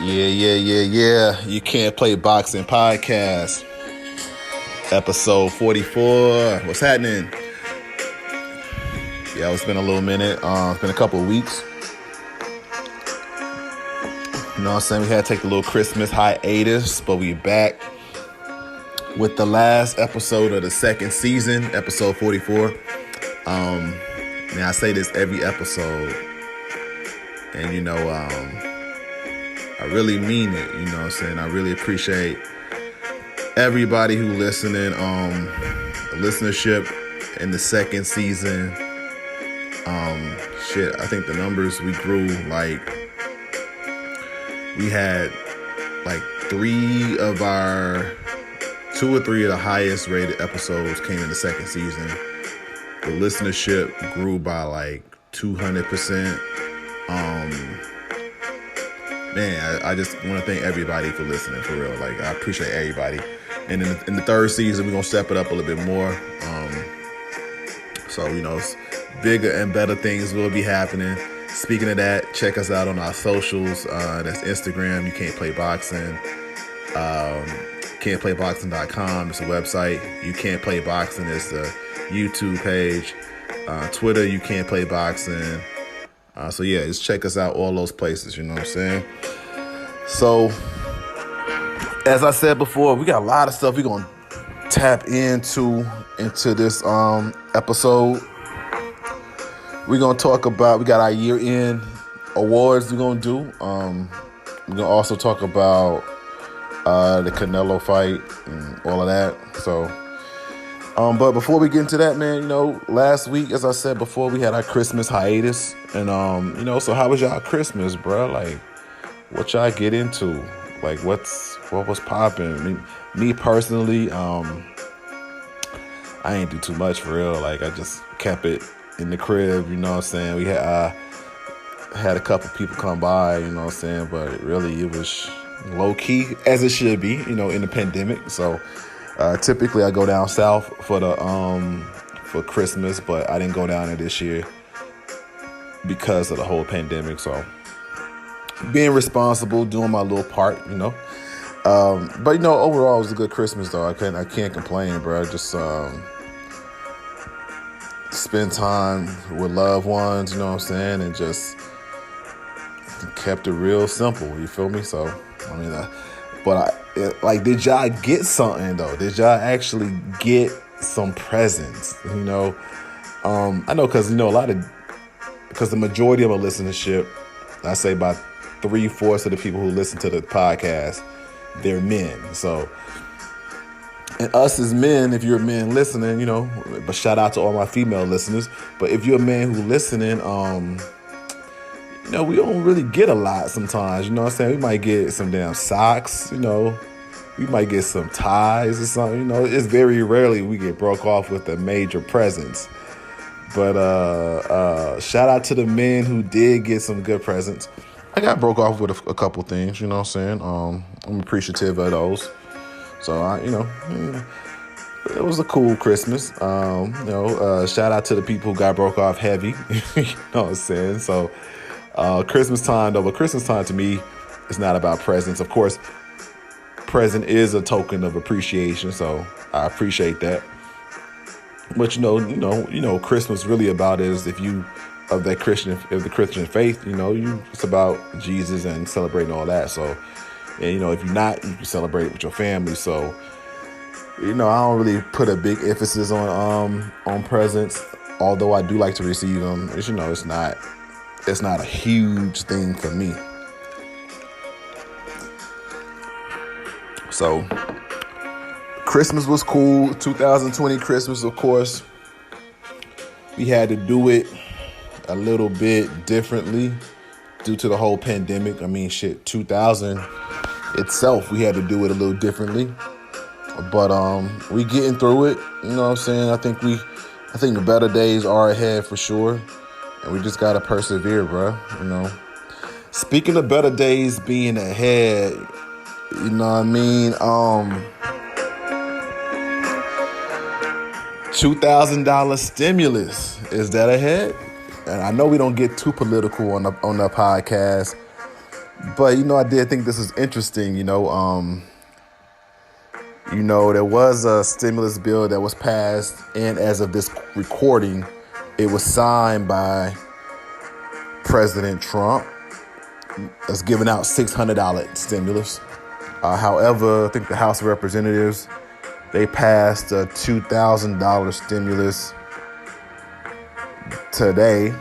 Yeah. You Can't Play Boxing Podcast. Episode 44. What's happening? Yeah, it's been a little minute. It's been a couple of weeks. You know what I'm saying? We had to take a little Christmas hiatus, but we back with the last episode of the second season, episode 44. I say this every episode, and I really mean it, you know what I'm saying? I really appreciate everybody who listening, the listenership in the second season. I think the numbers we grew, we had two or three of the highest rated episodes came in the second season. The listenership grew by 200%. I just want to thank everybody for listening, for real. I appreciate everybody. And in the third season, we're going to step it up a little bit more. Bigger and better things will be happening. Speaking of that, check us out on our socials. That's Instagram, You Can't Play Boxing. Can'tPlayBoxing.com is the website. You Can't Play Boxing is the YouTube page. Twitter, You Can't Play Boxing. Just check us out, all those places, you know what I'm saying? So, as I said before, we got a lot of stuff we're going to tap into this episode. We're going to talk about, we got our year-end awards we're going to do. We're going to also talk about the Canelo fight and all of that. So, but before we get into that, man, last week, as I said before, we had our Christmas hiatus. And, so how was y'all Christmas, bro? What y'all get into? What was popping? Me personally, I ain't do too much for real. I just kept it in the crib, you know what I'm saying? We had a couple people come by, you know what I'm saying? But it was low key, as it should be, in the pandemic. So typically I go down south for Christmas, but I didn't go down there this year because of the whole pandemic. So being responsible, doing my little part, but overall it was a good Christmas though. I can't complain, bro. Just spend time with loved ones, you know what I'm saying, and just kept it real simple. You feel me? So did y'all get something though? Did y'all actually get some presents? I know because because the majority of our listenership, I say about 3/4 of the people who listen to the podcast, they're men. So, and us as men, if you're a man listening, but shout out to all my female listeners. But if you're a man who listening, we don't really get a lot sometimes. You know what I'm saying? We might get some damn socks, we might get some ties or something. It's very rarely we get broke off with a major presents. But shout out to the men who did get some good presents. I got broke off with a couple things, you know what I'm saying? I'm appreciative of those. So, it was a cool Christmas. Shout out to the people who got broke off heavy, you know what I'm saying? So, Christmas time, though, but Christmas time to me is not about presents. Of course, present is a token of appreciation, so I appreciate that. But, Christmas really about is if you of the Christian faith, it's about Jesus and celebrating all that. So, and if you're not, you can celebrate it with your family. So, I don't really put a big emphasis on presents, although I do like to receive them. It's not a huge thing for me. So, Christmas was cool. 2020 Christmas, of course, we had to do it a little bit differently due to the whole pandemic. 2000 itself, we had to do it a little differently. But we getting through it, you know what I'm saying? I think the better days are ahead for sure. And we just gotta persevere, bro. Speaking of better days being ahead, you know what I mean? $2,000 stimulus, is that ahead? And I know we don't get too political on the podcast, But, I did think this is interesting, there was a stimulus bill that was passed, and as of this recording, it was signed by President Trump. It's giving out $600 stimulus. However, I think the House of Representatives, they passed a $2,000 stimulus today.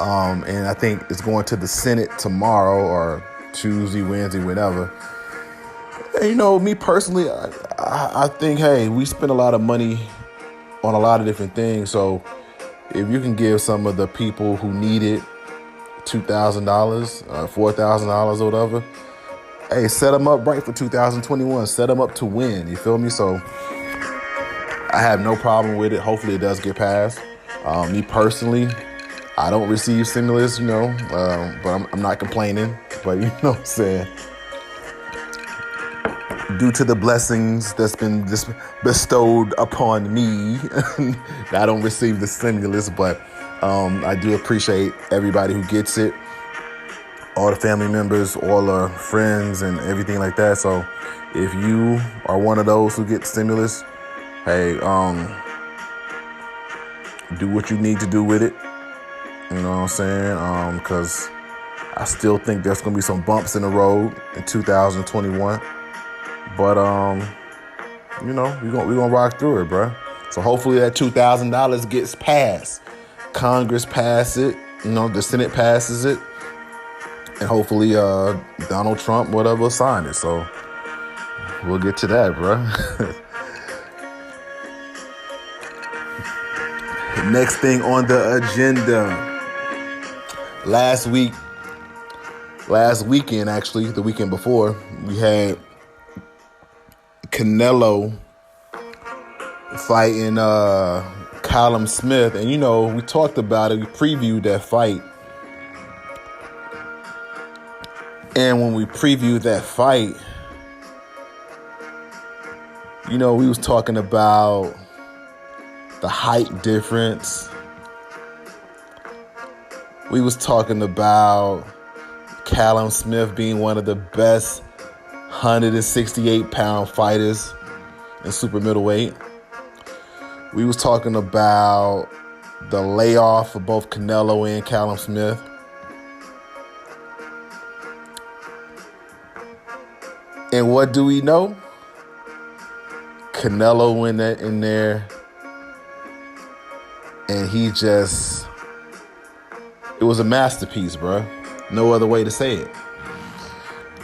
And I think it's going to the Senate tomorrow or Tuesday, Wednesday, whenever. And, me personally, I think, hey, we spend a lot of money on a lot of different things. So if you can give some of the people who need it $2,000, $4,000 or whatever, hey, set them up right for 2021. Set them up to win. You feel me? So I have no problem with it. Hopefully it does get passed. Me personally, I don't receive stimulus, but I'm not complaining. But you know what I'm saying? Due to the blessings that's been bestowed upon me, I don't receive the stimulus, but I do appreciate everybody who gets it, all the family members, all the friends, and everything like that. So if you are one of those who get stimulus, hey, do what you need to do with it. You know what I'm saying? Because I still think there's going to be some bumps in the road in 2021. But, we're gonna rock through it, bro. So hopefully that $2,000 gets passed. Congress passes it. The Senate passes it. And hopefully Donald Trump, whatever, sign it. So we'll get to that, bro. Next thing on the agenda. Last weekend, actually, the weekend before, we had Canelo fighting Callum Smith. And, we talked about it. We previewed that fight. And when we previewed that fight, we was talking about the height difference. We was talking about Callum Smith being one of the best 168-pound fighters in super middleweight. We was talking about the layoff for both Canelo and Callum Smith. And what do we know? Canelo went in there, and it was a masterpiece, bro. No other way to say it.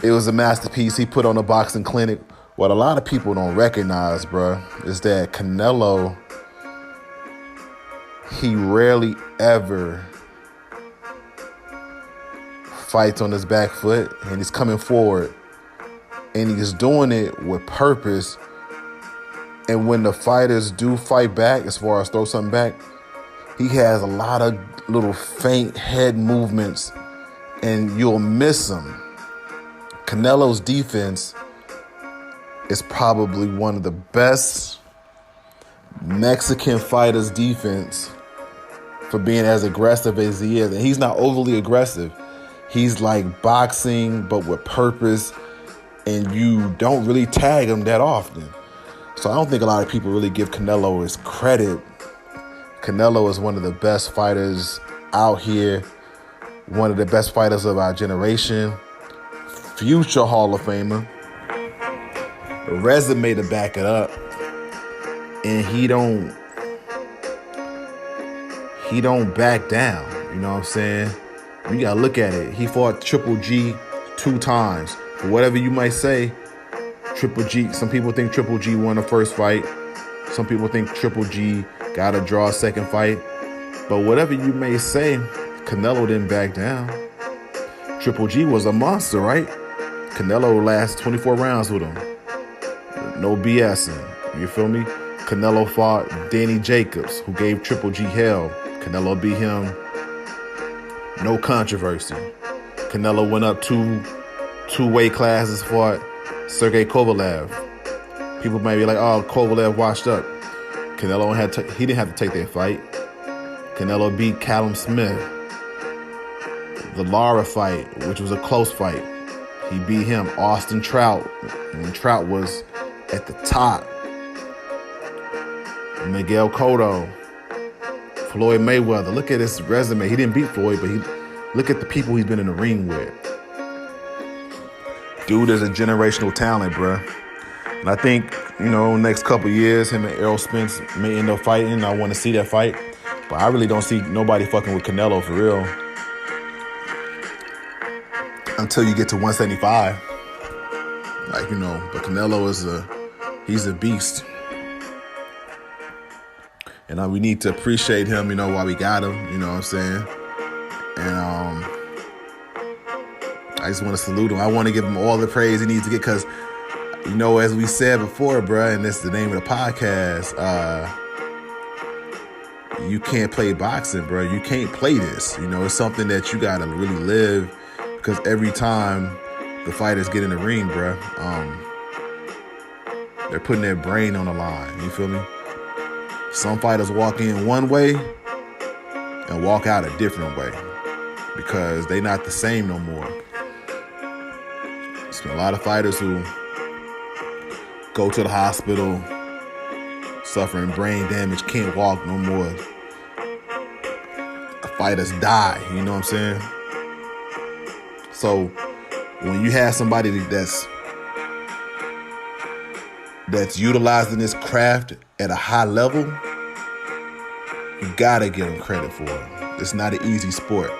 It was a masterpiece. He put on a boxing clinic. What a lot of people don't recognize, bro, is that Canelo, he rarely ever fights on his back foot, and he's coming forward, and he's doing it with purpose. And when the fighters do fight back, as far as throw something back, he has a lot of little faint head movements, and you'll miss him. Canelo's defense is probably one of the best Mexican fighters' defense for being as aggressive as he is. And he's not overly aggressive. He's like boxing, but with purpose, and you don't really tag him that often. So I don't think a lot of people really give Canelo his credit. Canelo is one of the best fighters out here, one of the best fighters of our generation, future Hall of Famer, a resume to back it up, and he don't back down. You know what I'm saying? You gotta look at it. He fought Triple G 2 times. For whatever you might say, Triple G, some people think Triple G won the first fight. Some people think Triple G got to draw a second fight. But whatever you may say, Canelo didn't back down. Triple G was a monster, right? Canelo lasts 24 rounds with him. No BSing. You feel me? Canelo fought Danny Jacobs, who gave Triple G hell. Canelo beat him. No controversy. Canelo went up two weight classes, fought Sergey Kovalev. People might be like, oh, Kovalev washed up. Canelo he didn't have to take that fight. Canelo beat Callum Smith. the Lara fight, which was a close fight. He beat him, Austin Trout, when Trout was at the top. Miguel Cotto, Floyd Mayweather. Look at his resume. He didn't beat Floyd, but look at the people he's been in the ring with. Dude is a generational talent, bruh. And I think, next couple years, him and Errol Spence may end up fighting. I want to see that fight. But I really don't see nobody fucking with Canelo for real. Until you get to 175. But Canelo he's a beast. And we need to appreciate him, while we got him, you know what I'm saying? And I just want to salute him. I want to give him all the praise he needs to get because, as we said before, bruh, and this is the name of the podcast, you can't play boxing, bruh. You can't play this. It's something that you got to really live because every time the fighters get in the ring, bruh, they're putting their brain on the line. You feel me? Some fighters walk in one way and walk out a different way because they're not the same no more. There's been a lot of fighters who go to the hospital suffering brain damage, can't walk no more. Fighters die, you know what I'm saying? So when you have somebody that's utilizing this craft at a high level, you gotta give them credit for it. It's not an easy sport.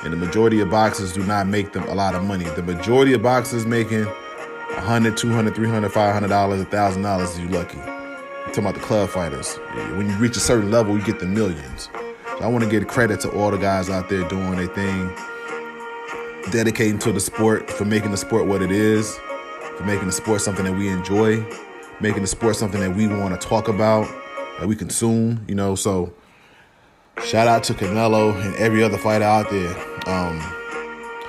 And the majority of boxers do not make them a lot of money. The majority of boxers making $100, $200, $300, $500, $1,000 you lucky. I'm talking about the club fighters. When you reach a certain level, you get the millions. So I want to give credit to all the guys out there doing their thing, dedicating to the sport, for making the sport what it is, for making the sport something that we enjoy, making the sport something that we want to talk about, that we consume, So shout out to Canelo and every other fighter out there.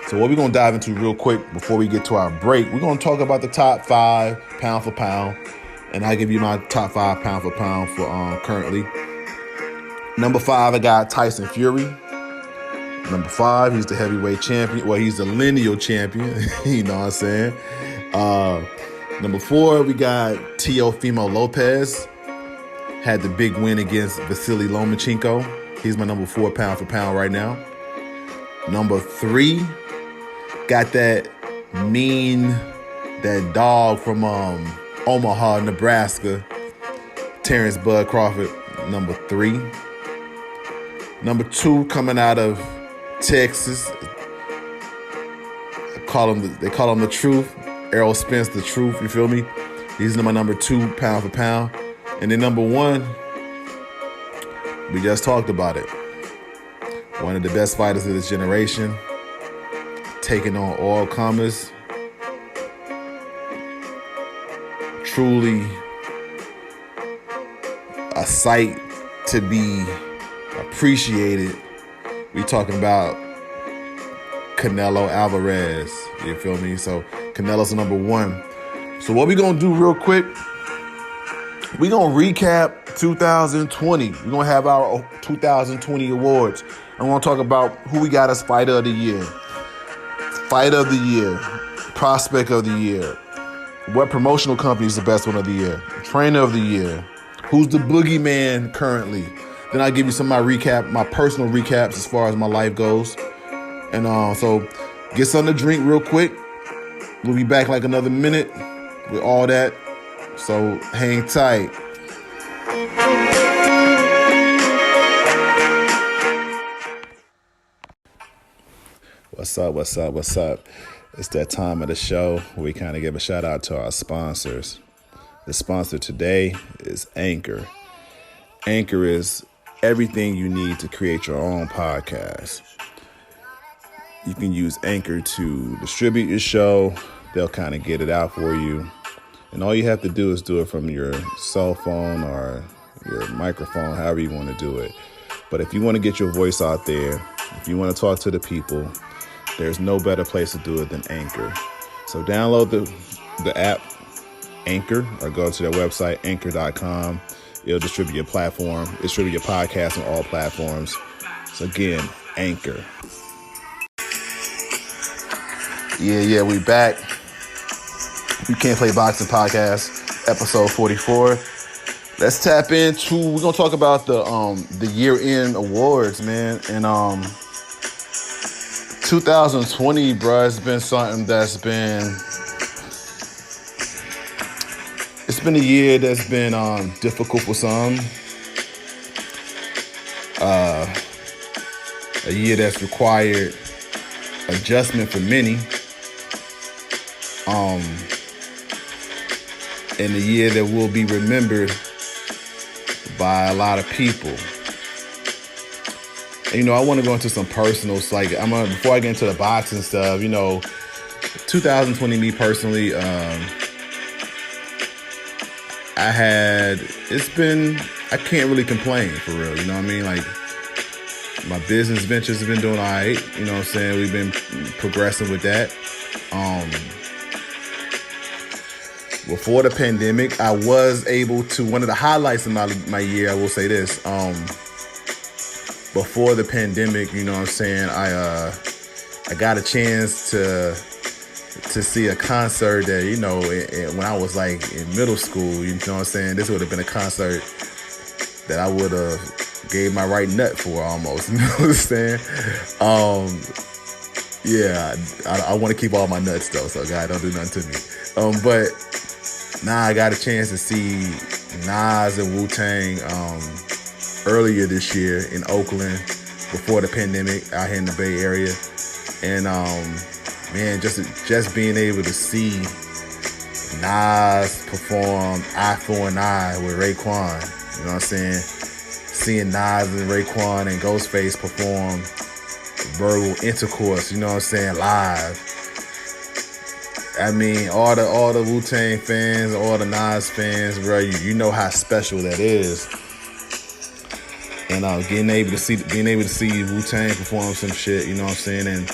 So what we're going to dive into real quick before we get to our break, we're going to talk about the top 5 pound for pound. And I'll give you my top 5 pound for pound for currently. Number 5, I got Tyson Fury. Number 5, he's the heavyweight champion. Well, he's the lineal champion. You know what I'm saying? Number 4, we got Teofimo Lopez. Had the big win against Vasily Lomachenko. He's my number 4 pound for pound right now. Number 3, got that dog from Omaha, Nebraska, Terrence Bud Crawford, number 3. Number 2, coming out of Texas, they call him the Truth, Errol Spence, the Truth. You feel me? He's my number 2 pound for pound. And then number 1, we just talked about it. One of the best fighters of this generation, taking on all comers. Truly a sight to be appreciated. We talking about Canelo Alvarez. You feel me? So Canelo's number 1. So what we gonna do real quick, we gonna recap 2020. We're gonna have our 2020 awards. I want to talk about who we got as Fighter of the Year, Fighter of the Year, Prospect of the Year, what promotional company is the best one of the year, Trainer of the Year, who's the boogeyman currently. Then I'll give you some of my personal recaps as far as my life goes. And so get something to drink real quick. We'll be back like another minute with all that. So hang tight. What's up? It's that time of the show where we kind of give a shout out to our sponsors. The sponsor today is Anchor. Anchor is everything you need to create your own podcast. You can use Anchor to distribute your show. They'll kind of get it out for you. And all you have to do is do it from your cell phone or your microphone, however you want to do it. But if you want to get your voice out there, if you want to talk to the people, there's no better place to do it than Anchor. So download the app Anchor or go to their website, anchor.com. It'll distribute your platform, distribute your podcast on all platforms. So again, Anchor. Yeah, we back. You Can't Play Boxing Podcast, episode 44. Let's tap into, we're going to talk about the year-end awards, man. And 2020, bruh, it's been something that's been, it's been a year that's been difficult for some. A year that's required adjustment for many. And a year that will be remembered by a lot of people. And, I want to go into some personals. Like, before I get into the boxing stuff, 2020, me personally, I can't really complain, for real. You know what I mean? Like, my business ventures have been doing all right. You know what I'm saying? We've been progressing with that. Before the pandemic, I was able to, one of the highlights of my year, I will say this, before the pandemic, you know what I'm saying, I got a chance to see a concert that, when I was like in middle school, you know what I'm saying, this would have been a concert that I would have gave my right nut for almost, you know what I'm saying? I want to keep all my nuts though, so God, don't do nothing to me. But I got a chance to see Nas and Wu-Tang earlier this year in Oakland before the pandemic out here in the Bay Area. And man, just being able to see Nas perform Eye for an Eye with Raekwon, you know what I'm saying? Seeing Nas and Raekwon and Ghostface perform Verbal Intercourse, you know what I'm saying, live. I mean, all the Wu-Tang fans, all the Nas fans, bro, you know how special that is. And being able to see Wu-Tang perform some shit, you know what I'm saying, and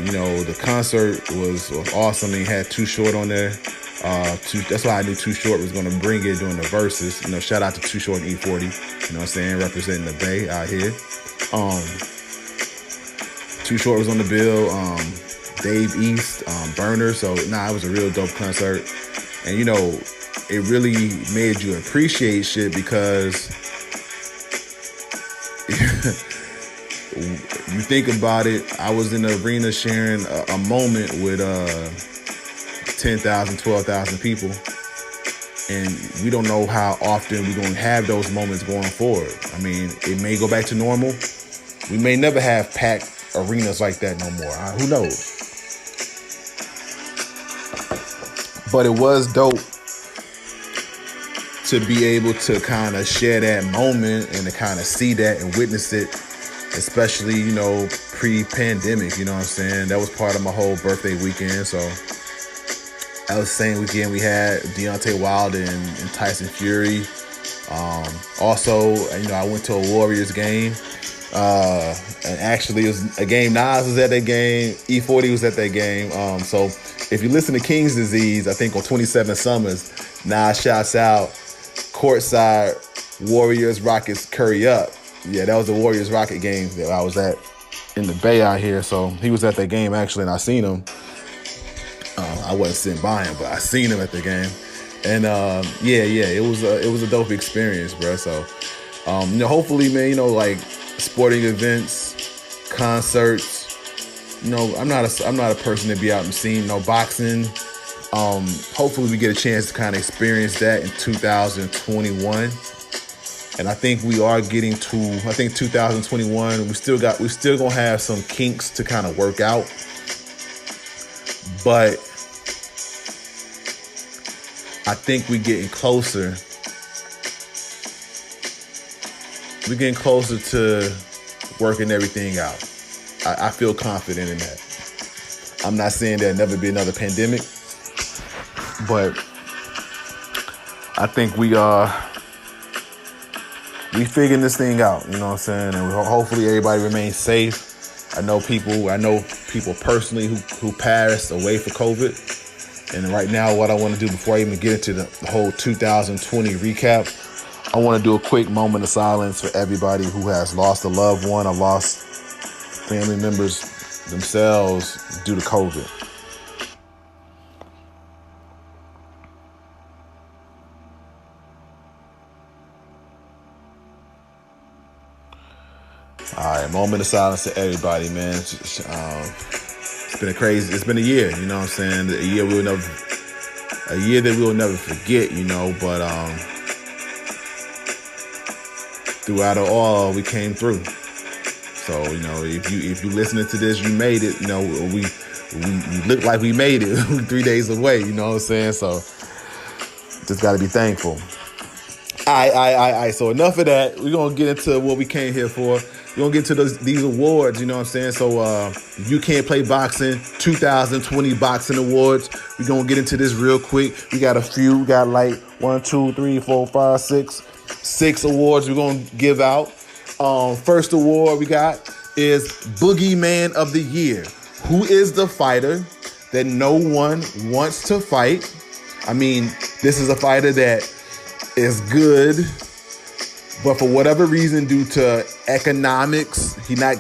the concert was awesome. He had Too Short on there. That's why I knew Too Short was gonna bring it during the verses. Shout out to Too Short and E40. You know what I'm saying, representing the Bay out here. Too Short was on the bill. Dave East, Burner. So it was a real dope concert. And it really made you appreciate shit because you think about it, I was in the arena sharing a moment with 10,000, 12,000 people. And we don't know how often we're going to have those moments going forward. I mean, it may go back to normal. We may never have packed arenas like that no more. Who knows? But it was dope to be able to kind of share that moment and to kind of see that and witness it, especially, pre-pandemic, you know what I'm saying? That was part of my whole birthday weekend. So that was the same weekend we had Deontay Wilder and Tyson Fury. Also, I went to a Warriors game. And actually it was a game, Nas was at that game, E40 was at that game. So if you listen to King's Disease, I think on 27 Summers, Nas shouts out courtside Warriors Rockets Curry Up. Yeah, that was the Warriors Rocket game that I was at in the Bay out here. So he was at that game actually, and I seen him. I wasn't sitting by him, but I seen him at the game. And it was a dope experience, bro. So hopefully, man, like sporting events, concerts. I'm not a person to be out and seeing no boxing. Hopefully we get a chance to kind of experience that in 2021. And I think we are getting to, 2021, we still gonna have some kinks to kind of work out. But I think we're getting closer. We're getting closer to working everything out. I feel confident in that. I'm not saying there'll never be another pandemic, but I think we figuring this thing out, you know what I'm saying? And hopefully everybody remains safe. I know people personally who passed away for COVID. And right now, what I want to do before I even get into the whole 2020 recap, I want to do a quick moment of silence for everybody who has lost a loved one or lost family members themselves due to COVID. right, moment of silence to everybody, man. It's been a year, you know what I'm saying? A year that we'll never forget, you know, but throughout it all, we came through. So, you know, if you listening to this, you made it, you know, we look like we made it 3 days away, you know what I'm saying? So just got to be thankful. All right. So enough of that. We're going to get into what we came here for. We're going to get into these awards, you know what I'm saying? So You Can't Play Boxing 2020 Boxing Awards. We're going to get into this real quick. We got a few. We got like 1, 2, 3, 4, 5, 6 awards we're going to give out. First award we got is Boogeyman of the Year. Who is the fighter that no one wants to fight? I mean, this is a fighter that is good, but for whatever reason, due to economics, he not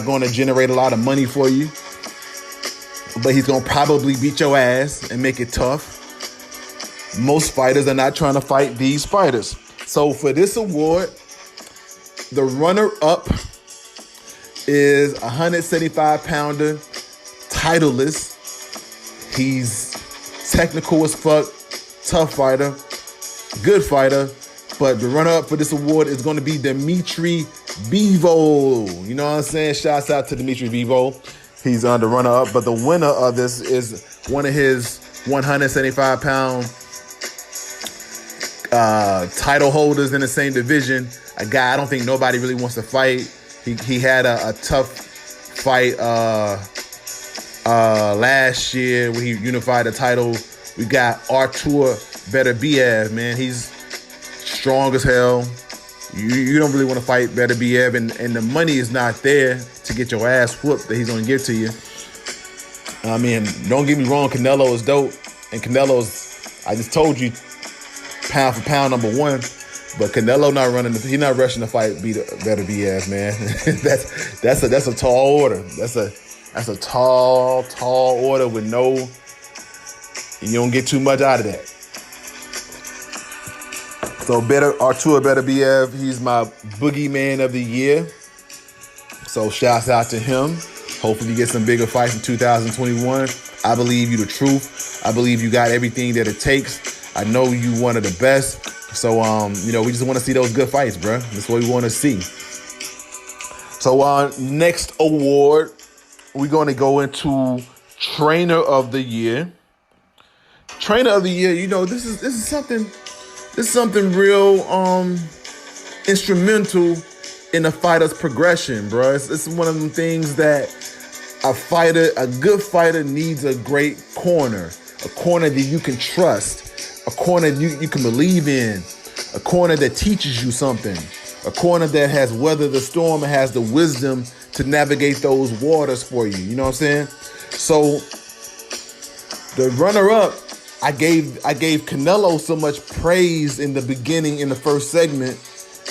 going to generate a lot of money for you. But he's going to probably beat your ass and make it tough. Most fighters are not trying to fight these fighters. So for this award, the runner-up is a 175-pounder, titleist. He's technical as fuck, tough fighter, good fighter. But the runner-up for this award is going to be Dimitri Bivol. You know what I'm saying? Shouts out to Dimitri Bivol. He's on the runner-up. But the winner of this is one of his 175-pound title holders in the same division. A guy I don't think nobody really wants to fight. He had a tough fight last year when he unified the title. We got Artur Beterbiev, man. He's strong as hell. You don't really want to fight Beterbiev, and the money is not there to get your ass whooped that he's going to give to you. I mean, don't get me wrong, Canelo is dope. And Canelo's, I just told you, pound for pound number one. But Canelo he's not rushing to fight Beterbiev, man. that's a tall order. That's a tall order with you don't get too much out of that. So Artur Beterbiev, he's my boogeyman of the year. So shouts out to him. Hopefully you get some bigger fights in 2021. I believe you the truth. I believe you got everything that it takes. I know you one of the best. So, we just want to see those good fights, bro. That's what we want to see. So, next award, we're going to go into Trainer of the Year. Trainer of the Year, you know, this is something real instrumental in a fighter's progression, bro. It's one of them things that a good fighter needs a great corner, a corner that you can trust. A corner you can believe in, a corner that teaches you something, a corner that has weathered the storm and has the wisdom to navigate those waters for you. You know what I'm saying? So the runner-up, I gave Canelo so much praise in the beginning, in the first segment,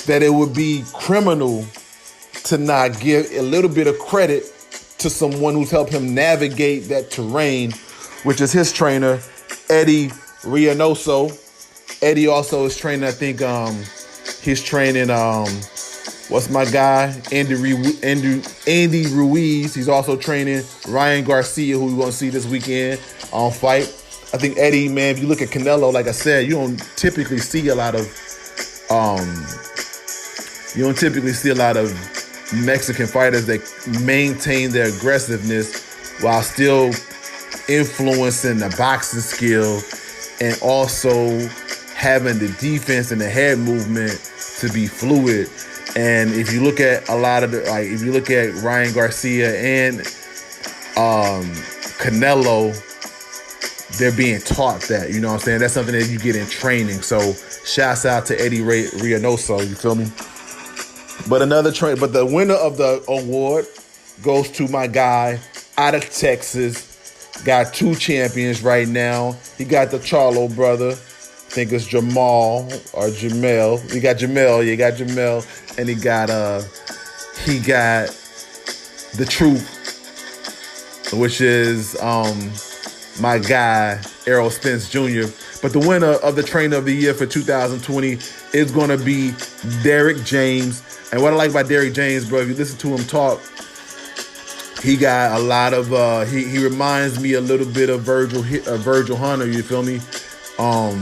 that it would be criminal to not give a little bit of credit to someone who's helped him navigate that terrain, which is his trainer, Eddie Reynoso. Eddie also is training, I think he's training what's my guy? Andy Ruiz. He's also training Ryan Garcia, who we're gonna see this weekend on Fight. I think Eddie, man, if you look at Canelo, like I said, you don't typically see a lot of Mexican fighters that maintain their aggressiveness while still influencing the boxing skill and also having the defense and the head movement to be fluid. And if you look at if you look at Ryan Garcia and Canelo, they're being taught that, you know what I'm saying? That's something that you get in training. So shouts out to Eddie Reynoso, you feel me? But the winner of the award goes to my guy out of Texas. Got 2 champions right now. He got the Charlo brother. I think it's Jamal or Jamel. You got Jamel. You got Jamel. And he got the Truth, which is my guy, Errol Spence Jr. But the winner of the Trainer of the Year for 2020 is going to be Derek James And what I like about Derrick James, bro, if you listen to him talk, he got a lot of he reminds me a little bit of Virgil Hunter, you feel me? A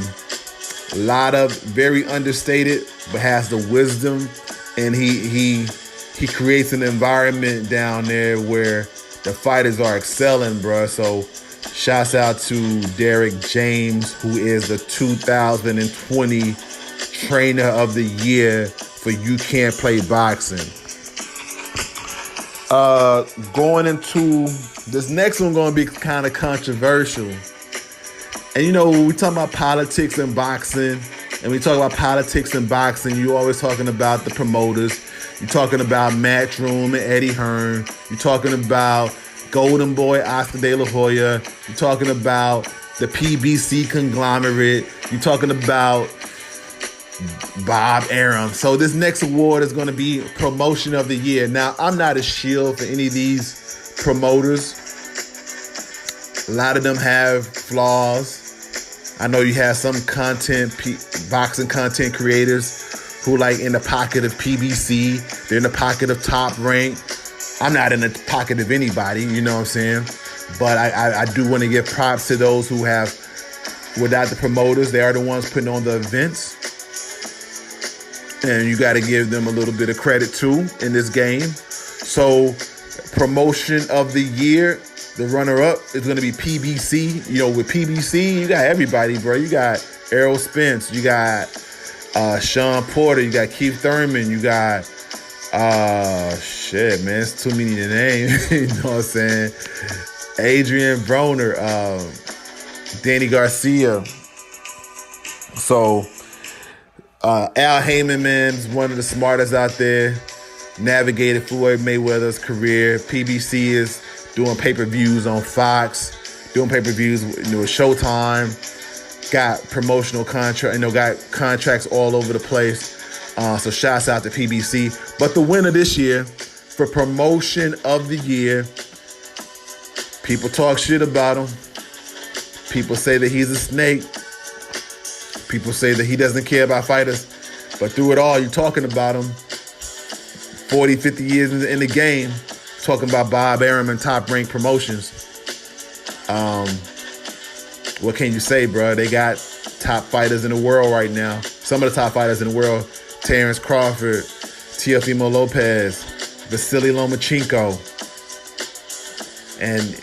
lot of very understated, but has the wisdom, and he creates an environment down there where the fighters are excelling, bro. So shouts out to Derrick James, who is the 2020 Trainer of the Year for You Can't Play Boxing. Going into this next one, going to be kind of controversial. And you know, when we talk about politics and boxing, and we talk about politics and boxing, you're always talking about the promoters. You're talking about Matchroom and Eddie Hearn. You're talking about Golden Boy Oscar De La Hoya. You're talking about the PBC conglomerate. You're talking about Bob Arum. So this next award is going to be Promotion of the Year. Now, I'm not a shield for any of these promoters. A lot of them have flaws. I know you have some boxing content creators who like in the pocket of PBC. They're in the pocket of Top Rank. I'm not in the pocket of anybody, you know what I'm saying? But I do want to give props to those who have, without the promoters, they are the ones putting on the events. And you got to give them a little bit of credit too in this game. So, Promotion of the Year, the runner-up is going to be PBC. You know, with PBC, you got everybody, bro. You got Errol Spence. You got Sean Porter. You got Keith Thurman. You got, shit, man. It's too many to name. You know what I'm saying? Adrian Broner. Danny Garcia. So, Al Heyman, man, is one of the smartest out there. Navigated Floyd Mayweather's career. PBC is doing pay-per-views on Fox, doing pay-per-views with Showtime. Got promotional contract, got contracts all over the place. So shouts out to PBC. But the winner this year for Promotion of the Year, people talk shit about him. People say that he's a snake. People say that he doesn't care about fighters. But through it all, you're talking about him 40, 50 years in the game, talking about Bob Arum and Top Rank Promotions. What can you say, bro? They got top fighters in the world right now. Some of the top fighters in the world: Terrence Crawford, Teofimo Lopez, Vasily Lomachenko. And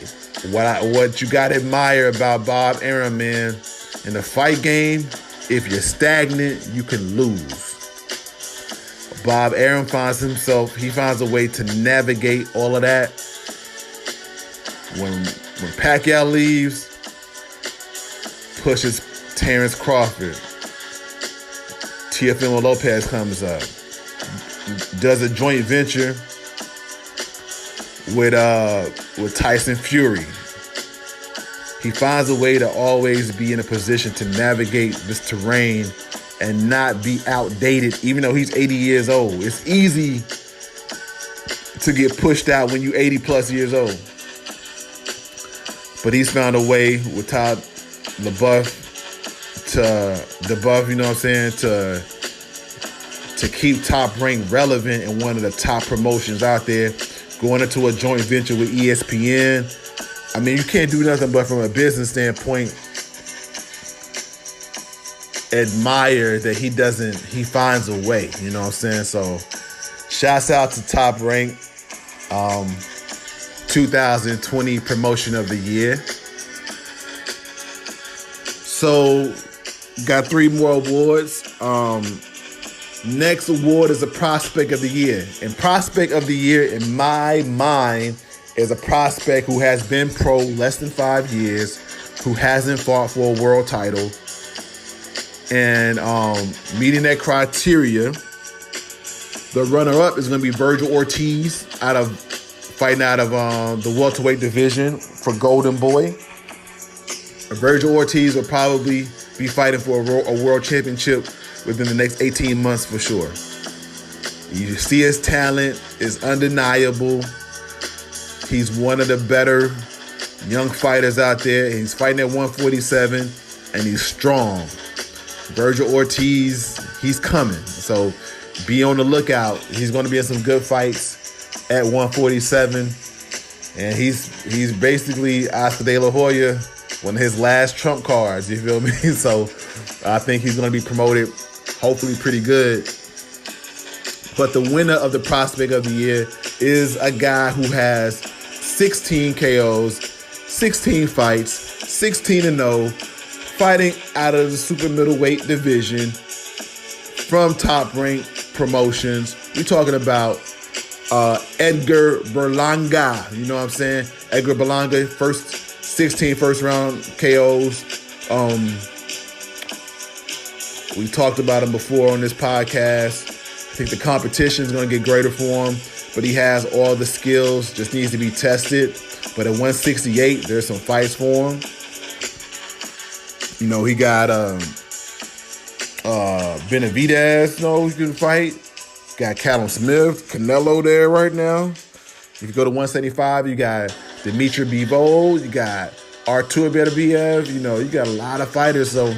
what you got to admire about Bob Arum, man, in the fight game, if you're stagnant, you can lose. Bob Arum finds a way to navigate all of that. When Pacquiao leaves, pushes Terrence Crawford. Teofimo Lopez comes up. Does a joint venture with Tyson Fury. He finds a way to always be in a position to navigate this terrain and not be outdated, even though he's 80 years old. It's easy to get pushed out when you're 80 plus years old. But he's found a way with Todd LaBeouf, you know what I'm saying, to keep Top Rank relevant in one of the top promotions out there, going into a joint venture with ESPN. I mean, you can't do nothing but from a business standpoint admire that he finds a way, you know what I'm saying? So shouts out to Top Rank, 2020 Promotion of the Year. So got 3 more awards. Next award is a Prospect of the Year. And Prospect of the Year, in my mind, is a prospect who has been pro less than 5 years, who hasn't fought for a world title, and meeting that criteria. The runner-up is going to be Virgil Ortiz, fighting out of the welterweight division for Golden Boy. Virgil Ortiz will probably be fighting for a world championship within the next 18 months for sure. You see his talent is undeniable. He's one of the better young fighters out there. He's fighting at 147, and he's strong. Virgil Ortiz, he's coming. So be on the lookout. He's going to be in some good fights at 147. And he's basically Oscar De La Hoya, one of his last trump cards, you feel me? So I think he's going to be promoted, hopefully pretty good. But the winner of the prospect of the year is a guy who has 16 KOs, 16 fights, 16-0, fighting out of the super middleweight division from Top Rank Promotions. We're talking about Edgar Berlanga. You know what I'm saying? Edgar Berlanga, 16 first round KOs. We talked about him before on this podcast. I think the competition is going to get greater for him, but he has all the skills, just needs to be tested. But at 168, there's some fights for him. You know, he got Benavidez, he can fight. Got Callum Smith, Canelo there right now. If you go to 175, you got Dimitri Bivol, you got Artur Beterbiev. You know, you got a lot of fighters. So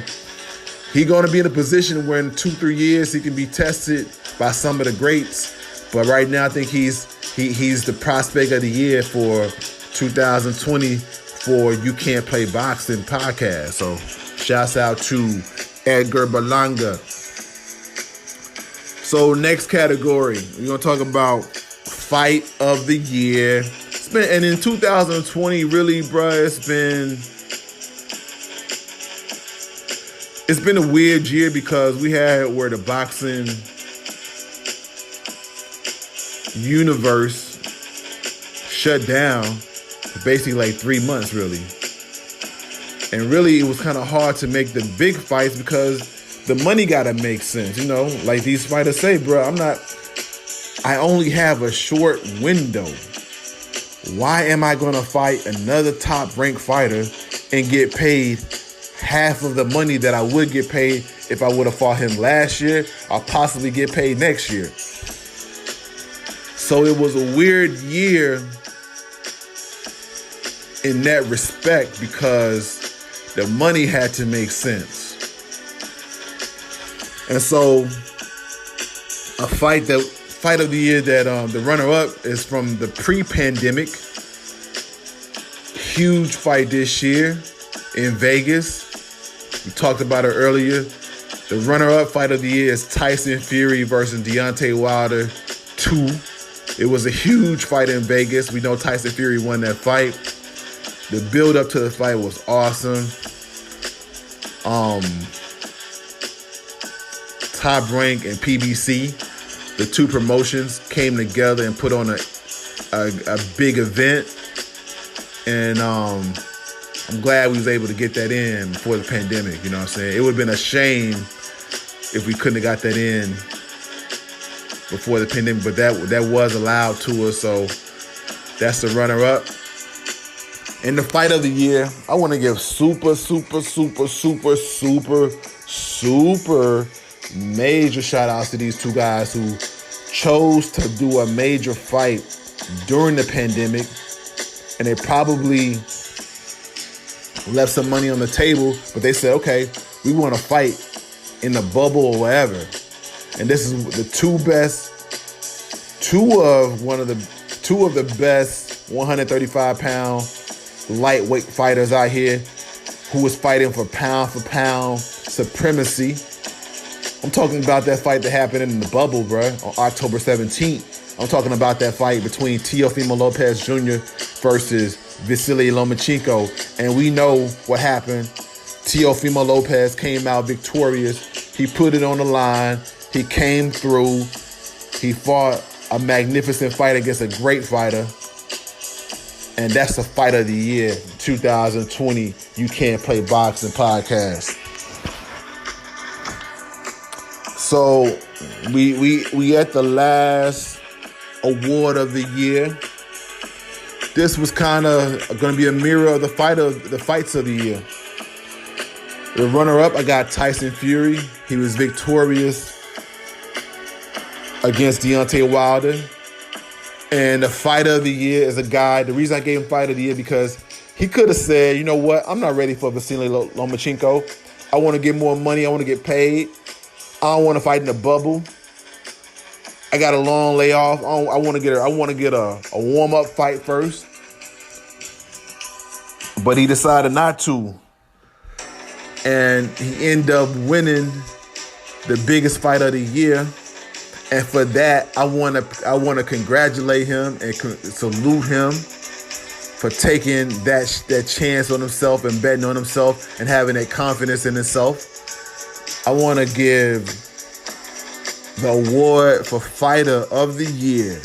he's going to be in a position where in 2-3 years he can be tested by some of the greats. But right now, I think he's the prospect of the year for 2020 for You Can't Play Boxing podcast. So shouts out to Edgar Berlanga. So next category, we're going to talk about fight of the year. And in 2020, really, bruh, it's been a weird year because we had where the boxing universe shut down for basically like 3 months, really. And really, it was kind of hard to make the big fights because the money got to make sense, you know? Like these fighters say, bro, I only have a short window. Why am I going to fight another top-ranked fighter and get paid half of the money that I would get paid if I would have fought him last year or possibly get paid next year? So it was a weird year in that respect because the money had to make sense. And so a fight of the year that the runner-up is from the pre-pandemic. Huge fight this year in Vegas. We talked about it earlier. The runner-up fight of the year is Tyson Fury versus Deontay Wilder 2. It was a huge fight in Vegas. We know Tyson Fury won that fight. The build-up to the fight was awesome. Top Rank and PBC, the two promotions, came together and put on a big event. And I'm glad we was able to get that in before the pandemic, you know what I'm saying? It would have been a shame if we couldn't have got that in before the pandemic, but that was allowed to us, so that's the runner-up. And the fight of the year, I want to give super major shout-outs to these two guys who chose to do a major fight during the pandemic, and they probably left some money on the table, but they said, okay, we want to fight in the bubble or wherever. And this is the two of the best 135-pound lightweight fighters out here who was fighting for pound supremacy. I'm talking about that fight that happened in the bubble, bro, on October 17th. I'm talking about that fight between Teofimo Lopez Jr. versus Vasily Lomachenko. And we know what happened. Teofimo Lopez came out victorious. He put it on the line. He came through. He fought a magnificent fight against a great fighter. And that's the fight of the year, 2020 You Can't Play Boxing podcast. So we at the last award of the year. This was kind of going to be a mirror of the fights of the year. The runner-up, I got Tyson Fury. He was victorious against Deontay Wilder. And the fight of the year is a guy, the reason I gave him fight of the year because he could have said, you know what, I'm not ready for Vasily Lomachenko. I want to get more money. I want to get paid. I don't want to fight in the bubble. I got a long layoff. I want to get a warm up fight first, but he decided not to, and he ended up winning the biggest fight of the year. And for that, I want to congratulate him and salute him for taking that chance on himself and betting on himself and having that confidence in himself. I want to give the award for Fighter of the Year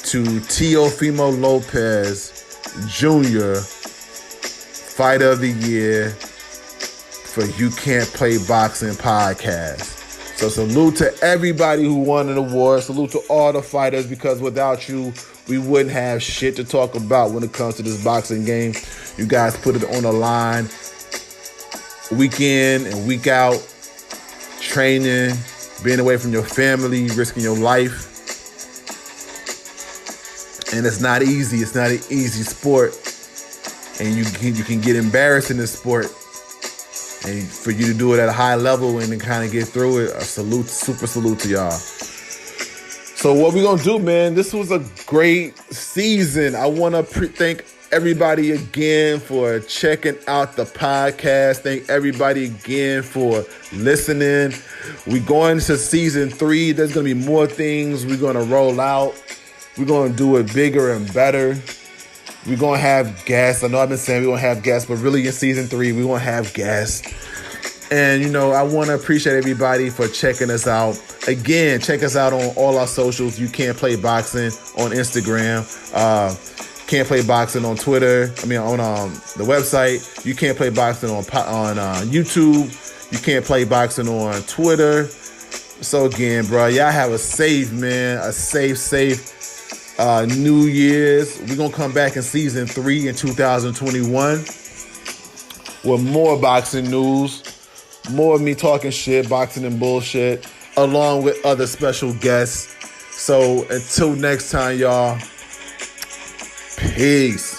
to Teofimo Lopez Jr., Fighter of the Year for You Can't Play Boxing podcast. So salute to everybody who won an award. Salute to all the fighters, because without you, we wouldn't have shit to talk about when it comes to this boxing game. You guys put it on the line week in and week out, training, being away from your family, risking your life. And it's not easy. It's not an easy sport. And you can get embarrassed in this sport. And for you to do it at a high level and then kind of get through it, super salute to y'all. So what we gonna do, man? This was a great season. I want to thank everybody again for checking out the podcast. Thank everybody again for listening. We going to season 3. There's gonna be more things we're gonna roll out. We're gonna do it bigger and better. We're going to have guests. I know I've been saying we're going to have guests, but really in season 3, we're going to have guests. And, I want to appreciate everybody for checking us out. Again, check us out on all our socials. You Can't Play Boxing on Instagram. Can't Play Boxing on Twitter. On the website. You Can't Play Boxing on YouTube. You Can't Play Boxing on Twitter. So again, bro, y'all have a safe New Year's. We're going to come back in season 3 in 2021 with more boxing news, more of me talking shit, boxing and bullshit, along with other special guests. So until next time, y'all, peace.